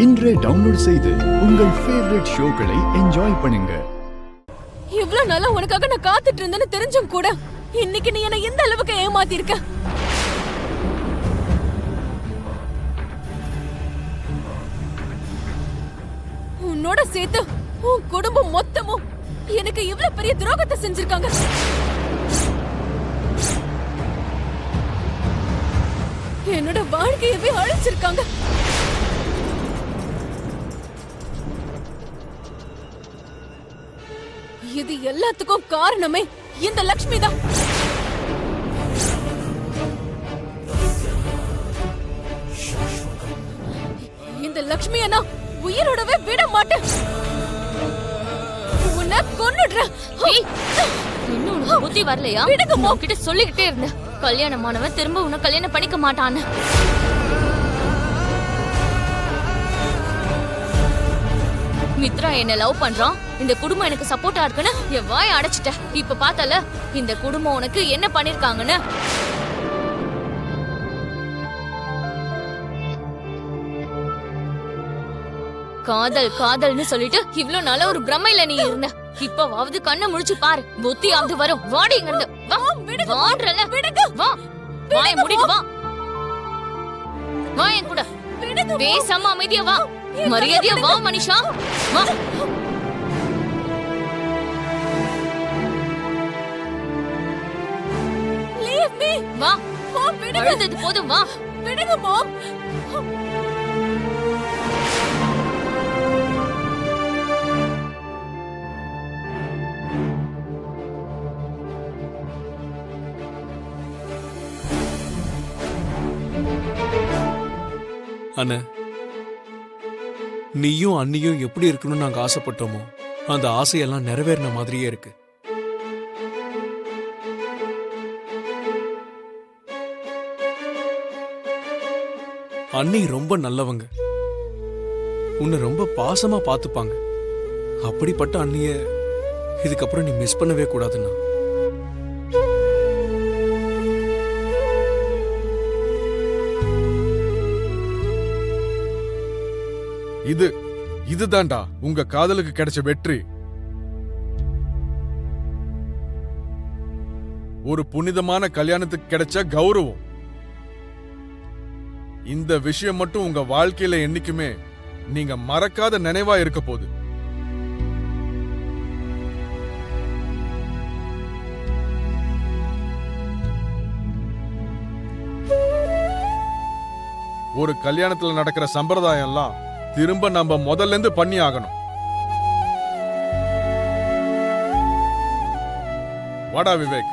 இன்றே டவுன்லோட் செய்து உங்கள் ஃபேவரட் ஷோக்களை என்ஜாய் பண்ணுங்க. இவ்வளவு நாளா உனக்காக நான் காத்துட்டு இருந்தேன்னு தெரிஞ்சும் கூட இன்னைக்கு நீ என்ன எந்த அளவுக்கு ஏமாத்தி இருக்க. உன்னோட சேர்த்து உன் குடும்பம் மொத்தமும் எனக்கு இவ்வளவு பெரிய துரோகத்தை செஞ்சிருக்காங்க. என்னோட வாழ்க்கையவே அழிச்சிருக்காங்க. இது எல்லாத்துக்கும் காரணமே இந்த லக்ஷ்மி தான். இந்த லக்ஷ்மியை நான் உயிரோடவே விட மாட்டேன். உன்னை கொன்னுடுறேன். இன்னும் உனக்கு புத்தி வரலையா? உன்கிட்ட சொல்லிக்கிட்டே இருந்தேன், கல்யாணமானவன் திரும்ப உன்னை கல்யாணம் பண்ணிக்க மாட்டான்னு. மித்ரா என்ன லவ் பண்றான், இந்த குடும்பம் எனக்கு சப்போர்ட்டா இருக்குன்னு என் வாயை அடைச்சிட்ட. இப்ப பார்த்தல இந்த குடும்பம் உனக்கு என்ன பண்ணிருக்காங்கன்னு. காதல் காதல்னு சொல்லிட்டு இவ்ளோ நாள ஒரு பிரமையில நீ இருந்த. இப்பவாவது கண்ணை முழிச்சு பாரு, புத்தியாவது வரும். வாடி இங்க இருந்து. வா, வாய மூடிட்டு வா. வா என் கூட. பேசாம அமைதியா வா, மரியாதையா வா மனிஷா. வா. வா, அழுதது போதும். வா. விடுங்க மாம். அண்ணா, நீயும் அண்ணியும் எப்படி இருக்கணும்னு நாங்க ஆசைப்பட்டோமோ அந்த ஆசையெல்லாம் நிறைவேறின மாதிரியே இருக்கு. அண்ணி ரொம்ப நல்லவங்க, உன்னை ரொம்ப பாசமா பாத்துப்பாங்க. அப்படிப்பட்ட அண்ணிய இதுக்கப்புறம் நீ மிஸ் பண்ணவே கூடாதுண்ணா. இதுதான்டா உங்க காதலுக்கு கிடைச்ச வெற்றி. ஒரு புனிதமான கல்யாணத்துக்கு கிடைச்ச கௌரவம். இந்த விஷயம் மட்டும் உங்க வாழ்க்கையில என்னைக்குமே நீங்க மறக்காத நினைவா இருக்க போகுது. ஒரு கல்யாணத்துல நடக்கிற சம்பிரதாயம் எல்லாம் திரும்ப நம்ம முதல்ல இருந்து பண்ணி ஆகணும். வாடா விவேக்.